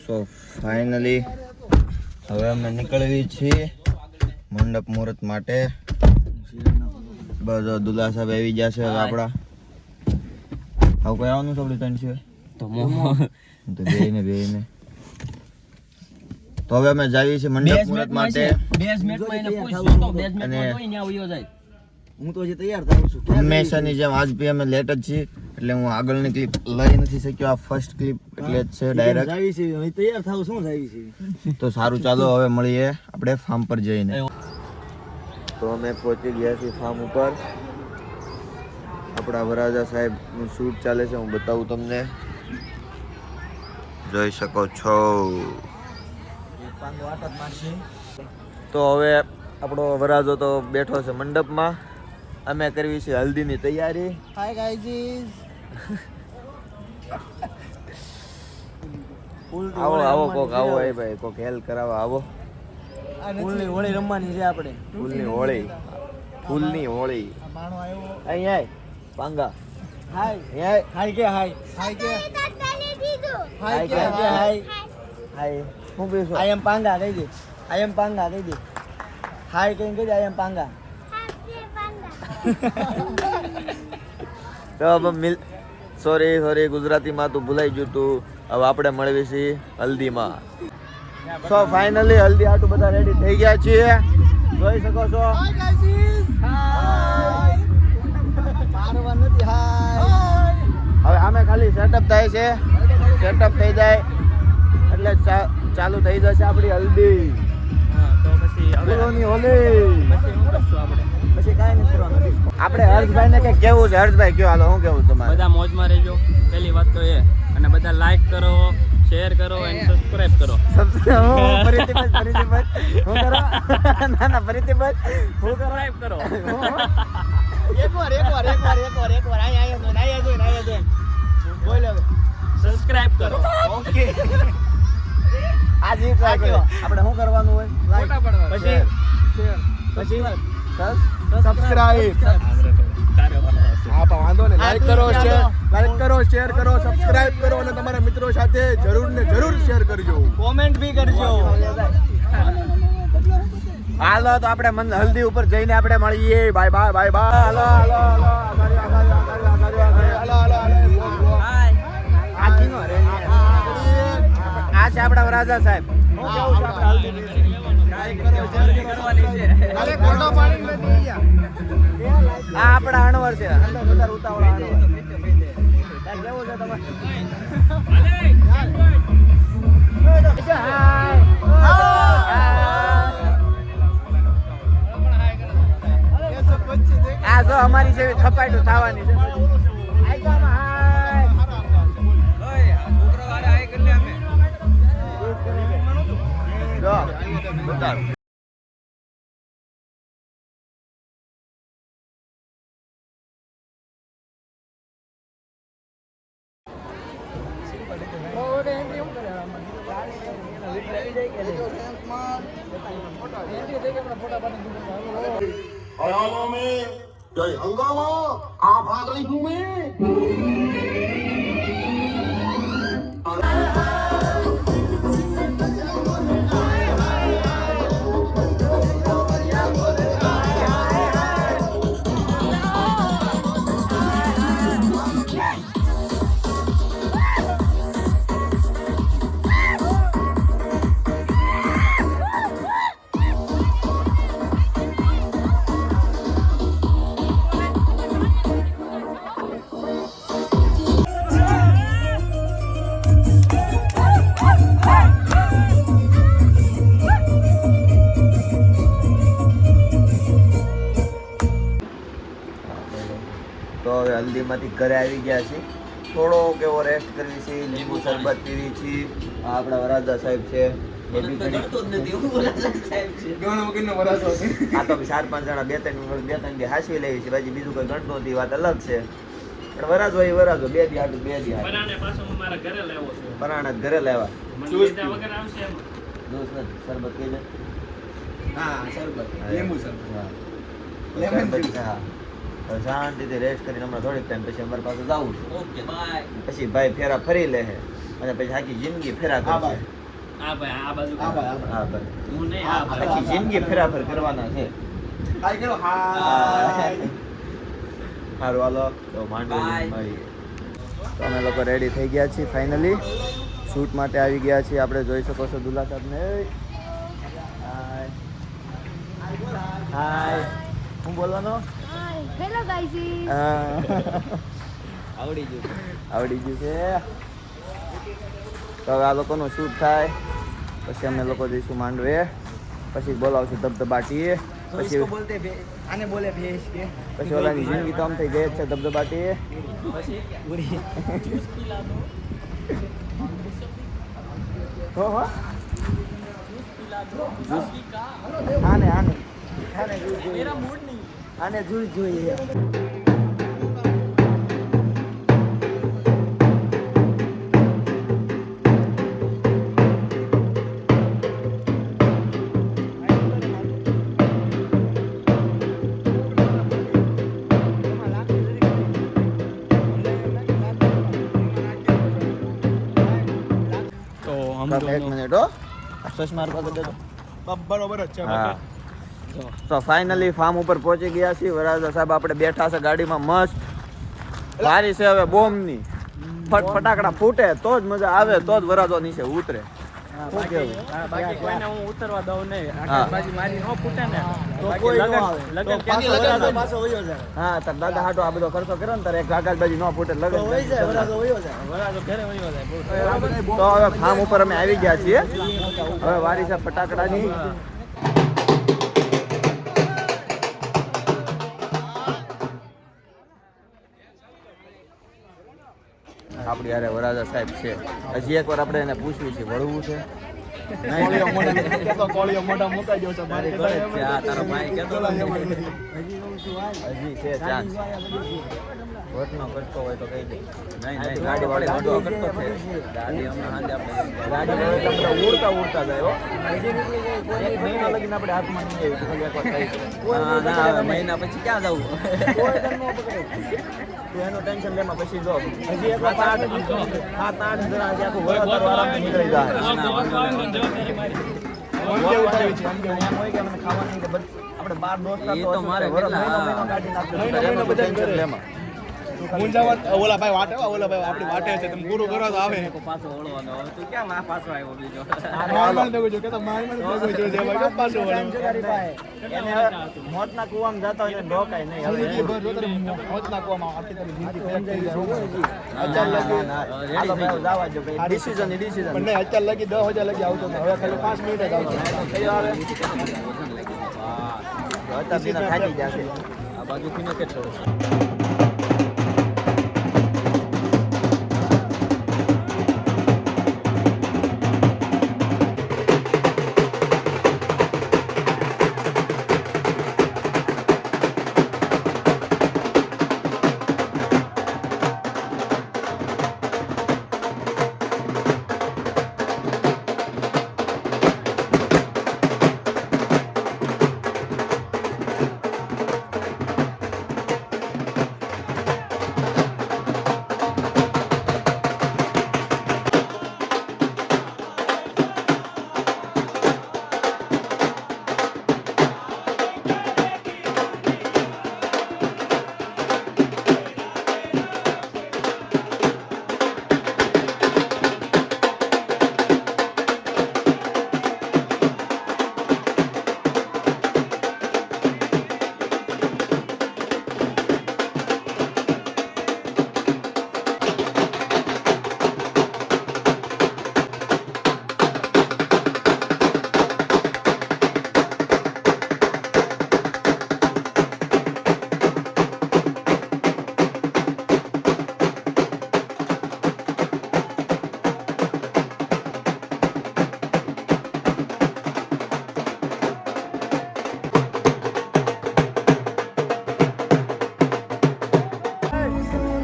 So finally હવે અમે નીકળવી છીએ મંડપ મુહૂર્ત માટે. બસ દુલ્હા સાહેબ આવી ગયા છે હવે આપણા. હવે કોઈ આવવાનું છે આપણી ત્રણ છે તો બેને તો હવે અમે જાવી છે મંડપ મુહૂર્ત માટે. અને હું તો હજી તૈયાર થાઉં છું હંમેશાની જેમ. આજ બી અમે લેટ જ છીએ એટલે હું આગળની ક્લિપ લઈ નથી શક્યો. આ ફર્સ્ટ ક્લિપ એટલે જ છે ડાયરેક્ટ જાવી છે. હવે તૈયાર થાઉં શું જાવી છે તો સારું. ચાલો હવે મળીએ આપણે ફાર્મ પર જઈને. તો અમે પહોંચી ગયા છીએ ફાર્મ ઉપર. આપણા વરાજા સાહેબનું શૂટ ચાલે છે, હું બતાવું તમને. જોઈ શકો છો. તો હવે આપણો વરાજો તો બેઠો છે મંડપમાં. અમે કરવી છે હલ્દીની તૈયારી. Hi guys. આવો આવો કોક આવો એ ભાઈ કોક હેલ્પ કરાવવા આવો. ફૂલની હોળી રમવાની છે આપણે. ફૂલની હોળી. ફૂલની હોળી. અહીં આય પાંગા. હાય હાય કે હાય હાય કે હાય કે હાય હાય. હું પીશું આઈ એમ પાંગા કહી દે. આઈ એમ પાંગા કહી દે. હાય કઈ કહી દે. આઈ એમ પાંગા. તો હવે સોરી ગુજરાતીમાં તું ભૂલાઈ ગયું તું. હવે આપણે મળવી છીએ હલ્દીમાં. સો ફાઇનલી હલ્દી આટું બધા રેડી થઈ ગયા છીએ. જોઈ શકો છો. હવે આમે ખાલી સેટઅપ થાય છે. સેટઅપ થઈ જાય એટલે ચાલુ થઈ જશે આપણી હલ્દી. પછી કાંઈ નથી કરવાનું. આપણે હર્ષભાઈ ને કઈ કેવું છે? હર્ષભાઈ કયો હાલો. શું કેવું તમારે? બધા મોજમાં રહેજો. પહેલી વાત તો એ. અને બધા લાઈક કરો, શેર કરો અને સબસ્ક્રાઇબ કરો. ફરીથી હું કરો? ના ફરીથી હું સબસ્ક્રાઇબ કરો. એકવાર આયા જો બોલ હવે. સબસ્ક્રાઇબ કરો. ઓકે. આજે આપણે શું કરવાનું હોય? ફોટા પાડવાના. પછી સબસ્ક્રાઇબ. હા વાંધો ને. લાઈક કરો, શેર કરો, સબસ્ક્રાઇબ કરો અને તમારા મિત્રો સાથે જરૂર ને જરૂર શેર કરજો. કોમેન્ટ બી કરજો. હાલો તો આપણે હલ્દી ઉપર જઈને આપણે મળીએ. Bye bye bye bye. હાલો હાલો હાલો. આ છે આપણા વરાજા સાહેબ. આ આપણા અણવર છે. આ જો અમારી જેવી ખપાટું થવાની છે. हरियाणा में जय हंगामा आ भागली घूमे. તો હવે હલ્દીમાંથી ઘરે આવી ગયા છે. થોડોક એવો રેસ્ટ કરવી છે. લીંબુ શરબત પીવી છે. આ આપણા વરાજા સાહેબ છે. આ તો 4-5 જણા બે ત્રણ દી હાસવી લેવી છે. બાકી બીજું કોઈ ગણતો નથી. વાત અલગ છે. પણ વરાજો એ વરાજો. બે દી હાટું પરાણા ઘરે લેવા. શરબત કહી દે. હા શરબત. લીંબુ શરબત. હા શાંતિથી રેસ્ટ કરીને હમણાં થોડીક ટાઈમ પછી અમારી પાસે જવું છે. Okay bye. પછી ભાઈ ફેરા ફરી લે છે. અને પછી આખી જિંદગી ફેરા હા કરશે. ભાઈ આ ભાઈ આ બાજુ હા ભાઈ હા ભાઈ. હું નહીં આ ભાઈ આખી જિંદગી ફેરાફર કરવાના છે. હાય કરો હાય સારું હાલો તો માંડવી Bye. મળીએ. તો અમે લોકો રેડી થઈ ગયા છીએ ફાઇનલી શૂટ માટે આવી ગયા છીએ. આપણે જોઈ શકો છો દુલ્હા સાહેબને. હાય હાય હું બોલવાનો હેલો ગાઈઝ. આવડી ગયું આવડી ગયું છે. તો હવે આ લોકોનું શૂટ થાય પછી અમે લોકો જઈશું માંડવે. પછી બોલાવશું ધબધબાટી. પછી બોલતે આને બોલે ભેંસ કે પછી ઓલાની જિંદગી તો આમ થઈ ગઈ જ છે ધબધબાટી. પછી ઉડી જ્યુસ પીલા દો હો હો જ્यूस पिला दो Juice. अभी का આને આને આને मेरा मूड नहीं આને જોઈએ. तो हम એક મિનિટ હો ચશ્મા માર પાસે દેજો. બરોબર જ છે હા તો ફાઇનલી ફાર્મ ઉપર પહોંચી ગયા છીએ. વરાજા સાહેબ આપણે બેઠા છે ગાડીમાં મસ્ત. વારી છે હવે બોમ્બની. ફટાકડા ફૂટે તો જ મજા આવે તો જ વરાજો નીચે ઉતરે. શું કેવું? बाकी कोई ने હું ઉતરવા દઉં નહીં હા. આકાશબાજી મારી નો ફૂટે ને તો બાકી કોઈ નો લગન આવે. લગન તો ક્યાંથી પાછો લગન પાછો વયો જાય હા તાર દાદા હાટો આ બધો ખર્ચો કર્યો ને તારે એક આકાશબાજી ન ફૂટે તો લગન વહી જાય વરાજો વયો જાય વરાજો ઘરે વયો જાય બોલ. તો હવે ફાર્મ ઉપર અમે આવી ગયા છીએ. હવે વારી છે ફટાકડાની. આપણી યારે વરાજા સાહેબ છે. હજી એકવાર આપણે એને પૂછવું છે વળવું છે કોળીઓ મોઢા મુકાઈ ગયો છે મારે ઘરે જ છે. આ તારો ભાઈ કહેતો હતો ને. હજી છે ચાન્સ. વટનો કરતો હોય તો કહી દે. નહીં ગાડી વાળી વટો કરતો છે. દાદી હમણાં સાંજે આપણે ગાડી વાળી એટલે બધા ઉડતા જાય હો. એક મહિના લગીને આપણે હાથમાં નહીં આવી તો એકવાર થઈ જાય. ના હવે મહિના પછી ક્યાં જવું તું એનું ટેન્શન લેમાં પછી જો હજી એકવાર 7-8 જણા જે આખું વરસ તારું આરામથી નીકળી જાય. એમ હોય કે અમને ખાવાનું કે આપણે 12 દોસ્તાર એ તો તો હશે, મારે વરસ કેટલા? મહિનો કાઢી નાખશું. મહિનો એમાં બધા ટેન્શન કરે. લેમાં. મુંજાવત ઓલા ભાઈ વાટે આપણી વાટે છે તમે પૂરું કરો તો આવે પાછો ઓળવાનો હવે તું ક્યાં માં પાછો આવ્યો બીજો મારમાર દેવું જો કે તો મારમાર દેવું જો જે ભાઈ કે પાછો વળો એને હવે મોતના કૂવામાં જતા હોય ને ડોકાય નહીં હવે. જિંદગી ભર જો તારે મોત નાખવામાં આખી તારી જિંદગી ફેક થઈ જાય અત્યાર લગી હાલો ભાઈ જવા દો ભાઈ. ડિસિઝન પણ નહીં અત્યાર લગી 10,000 લગી આવતો ને હવે ખાલી 5 મિનિટ જ આવતો કયો આવે અત્યાર દિના થાકી જશે. આ બાજુથી ને કેટલો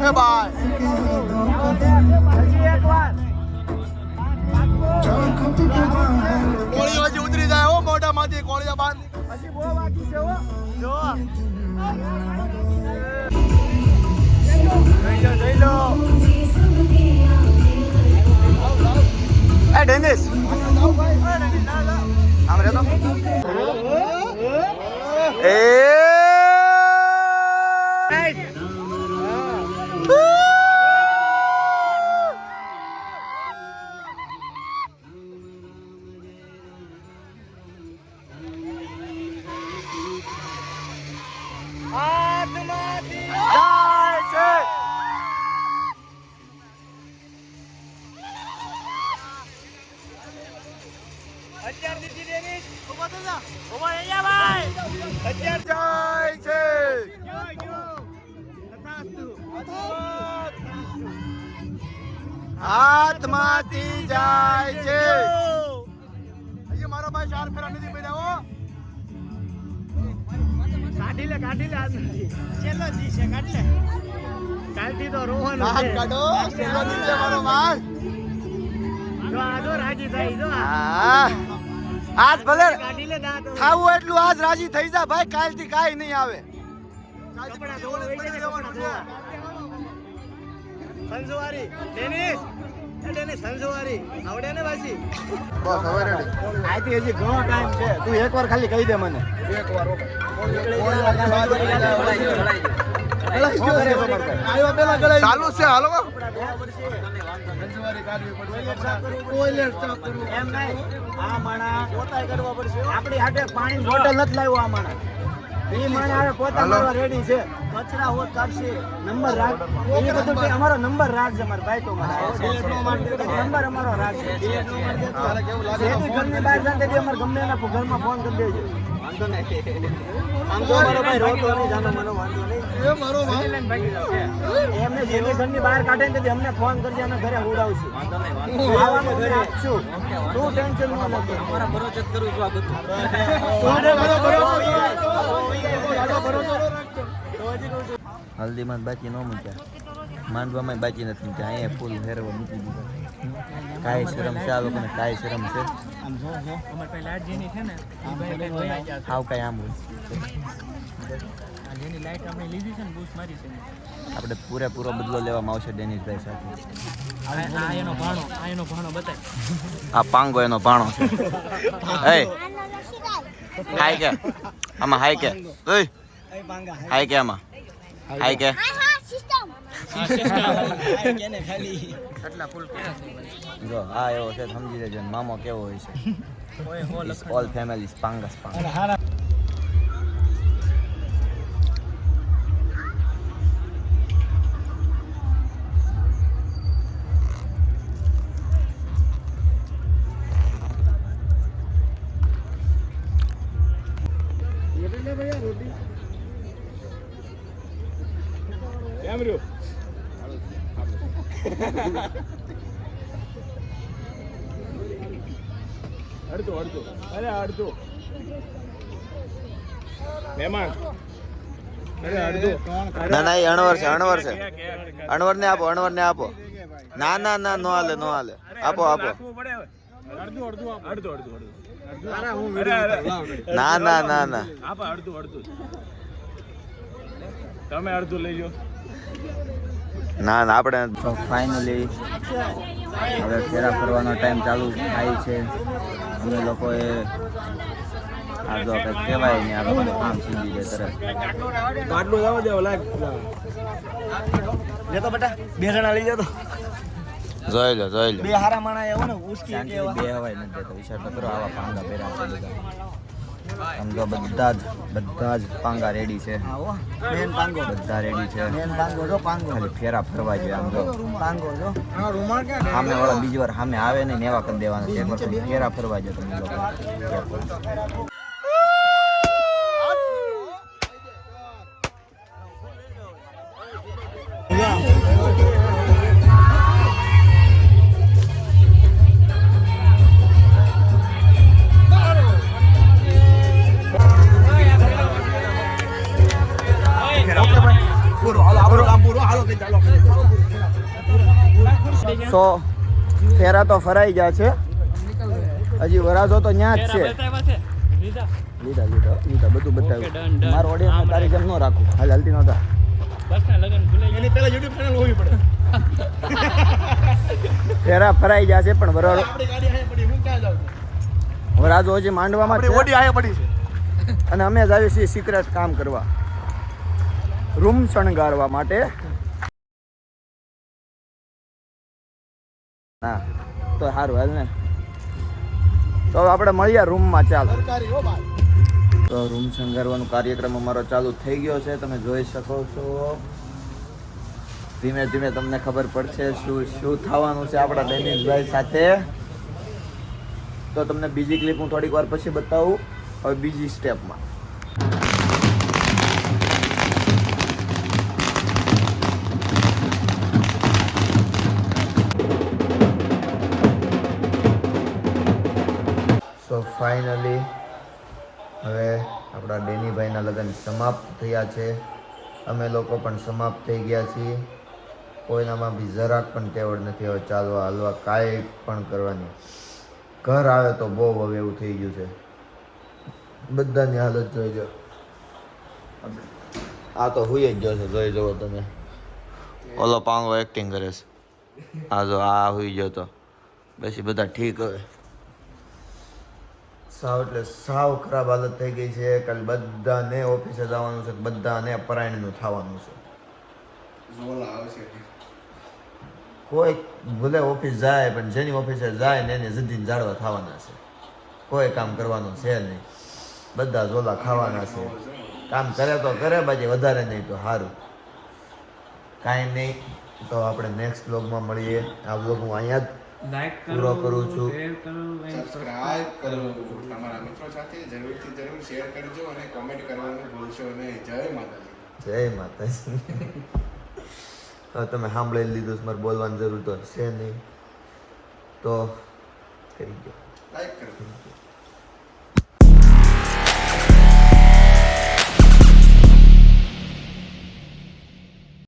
એ બાય કોળીઓ હજી ઉતરી જાય હો મોઢામાંથી કોળીઓ બહાર હજી બહુ બાકી છે હો. જો જઈ લો ડેનિસ આમ રહેતો એ હાથમાંથી જાય છે મારો ભાઈ 4 ફેરા નથી પડ્યા હો કાઢી લે છેલ્લો દી છે કાઢ લે કાલથી તો રોહન કાઢો છેલ્લો દિવસ છે મારો ભાઈ જો આજો રાજી થઈ જો આજ ભલે કાઢી લે દાંત ખાવું એટલું આજ રાજી થઈ જા ભાઈ કાલથી કાઈ નહીં આવે કપડા ધોવા વઈ જશે કપડા ધોવા સંજવારી ડેનિસ સંજવારી આવડે ને બાસી બસ હવે રેડી આથી હજી ઘણો ટાઈમ છે તું એકવાર ખાલી કહી દે મને એકવાર ચાલુ છે હાલો આ માણા પોતાય કરવા પડશે આપણી હાથે પાણી બોટલ નથી લાવ્યો આ માણા એ માણા હવે પોતા મારવા રેડી છે કચરા હોત કાઢશે નંબર રાખ એ બધું કે અમારો નંબર રાખજે મારા ભાઈ તો મારા નંબર અમારો રાખજે જેથી ઘરની બહાર જાતે દે અમાર ગમે એના ઘરમાં ફોન કરી દેજો વાંધો નહીં આમ તો મારો ભાઈ રોતો નહીં જાનો મને વાંધો નહીં એ મારો ભાઈ એમને જેની ઘરની બહાર કાઢે ને તેથી અમને ફોન કરજે અમે ઘરે ઉડાવશું વાંધો નહીં આવવાનું ઘરે આપશું તું ટેન્શન ન લે અમારા ભરોસે કરું છું આ બધું હલ્દીમાં બાકી ન મૂક્યા માંડવામાં બાકી નથી મૂક્યા અહીંયા ફૂલ હેરવા મૂકી દીધા કાંઈ શરમ છે આ લોકોને કાંઈ શરમ છે હાવ કાંઈ આમ આપણે પૂરેપૂરો બદલો લેવામાં આવશે ડેનિશભાઈ સાથે આ પાંગો એનો ભાણો છે હાય કે આમાં હાય કે હાય કે આમાં હાય કે જો આ એવો છે સમજી લેજો મામો કેવો હોય છે ઓલ ફેમિલી પાંગસ કેમ રહ્યો અડધો અરે અડધો મહેમાન અરે અડધો ના ના એ અણવર છે અણવર ને આપો ના ના ના નો હાલે આપો અડધો ના ના ના ના આપો અડધો તમે અડધું લઈ લો ના ના આપણે ફાઇનલી હવે ફેરા ફરવાનો ટાઈમ ચાલુ થાય છે અમે લોકોએ આ જો કંઈક કહેવાય ને આ લોકોને કામ સીધી દે તરત આટલું જવા દેવો લાગ લેતો બેટા બે જણા લઈ જતો જોઈ લો બે હારા માણા એવો ને ઉસકી શાંતિથી બે હવાય નથી દેતો વિચાર તો કરો આવા પાંગા પહેર્યા છે બધા સમજો બધા જ પાંગા રેડી છે આવો મેન પાંગો બધા રેડી છે મેન પાંગો જો પાંગો ખાલી ફેરા ફરવા જોઈએ આમ જો પાંગો જો હા રૂમાલ કે સામે વાળા બીજી વાર સામે આવે ને એવા કરી દેવાના છે એકવાર તમે ફેરા ફરવા જોઈએ તમે લોકો સો ફેરા તો ફરાઈ ગયા છે હજી વરાજો તો ન્યા જ છે લીધા બધું બતાવ્યું મારો ઓડિયન્સ તારી જેમ ન રાખું હાલ હાલતી નહોતા એની પહેલા યુટ્યુબ ચેનલ હોવી પડે ફેરા ફરાઈ ગયા છે પણ વરાળો આપણી ગાડી હવે રાજુ હજી માંડવામાં જ આપણી છે ઓડી આયા પડી છે અને અમે જ આવીએ છીએ સિક્રેટ કામ કરવા, રૂમ શણગારવા માટે. હા તો સારું હાલ ને. તો હવે આપણે મળીએ રૂમમાં. ચાલો, સરકારી હો ભાઈ. તો રૂમ શણગારવાનો કાર્યક્રમ અમારો ચાલુ થઈ ગયો છે. તમે જોઈ શકો છો. ધીમે ધીમે તમને ખબર પડશે શું શું થવાનું છે આપણા ડેનિશભાઈ સાથે. તો તમને બીજી ક્લિપ હું થોડીક વાર પછી બતાવું. હવે બીજી સ્ટેપમાં સો ફાઇનલી હવે આપણા ડેનીભાઈના લગ્ન સમાપ્ત થયા છે. અમે લોકો પણ સમાપ્ત થઈ ગયા છીએ. કોઈનામાં બી જરાક પણ તેવડ નથી હવે ચાલવા હાલવા કાંઈ પણ કરવાની. ઘર આવે તો બહુ હવે એવું થઈ ગયું છે. બધાની હાલત જોઈ જો. આ તો હુઈ જ ગયો છે, જોઈ જુઓ તમે. ઓલો પાંગો એક્ટિંગ કરે છે. આ જો આ હુઈ ગયો તો. પછી બધા ઠીક હવે. સાવ એટલે સાવ ખરાબ હાલત થઈ ગઈ છે. કાલે બધાને ઓફિસે જવાનું છે, બધાને પરાયણનું થવાનું છે. કોઈ ભલે ઓફિસ જાય પણ જેની ઓફિસે જાય ને એને જિંદગી જાળવા થવાના છે. કોઈ કામ કરવાનું છે નહીં. બધા ઝોલા ખાવાના છે. કામ કરે તો કરે, બાકી વધારે નહીં તો સારું. કાંઈ નહીં. તો આપણે નેક્સ્ટ વ્લોગમાં મળીએ. આ વ્લોગ હું અહીંયા જ પૂરો કરું છું. સબસ્ક્રાઇબ કરો, તમારા મિત્રો સાથે જરૂરથી જરૂર શેર કરજો અને કોમેન્ટ કરવાનું ભૂલશો નહીં. જય માતાજી. જય માતાજી. હવે તમે સાંભળી લીધું છે, મારે બોલવાની જરૂર તો છે નહીં. તો કરી દો. લાઈક કરો.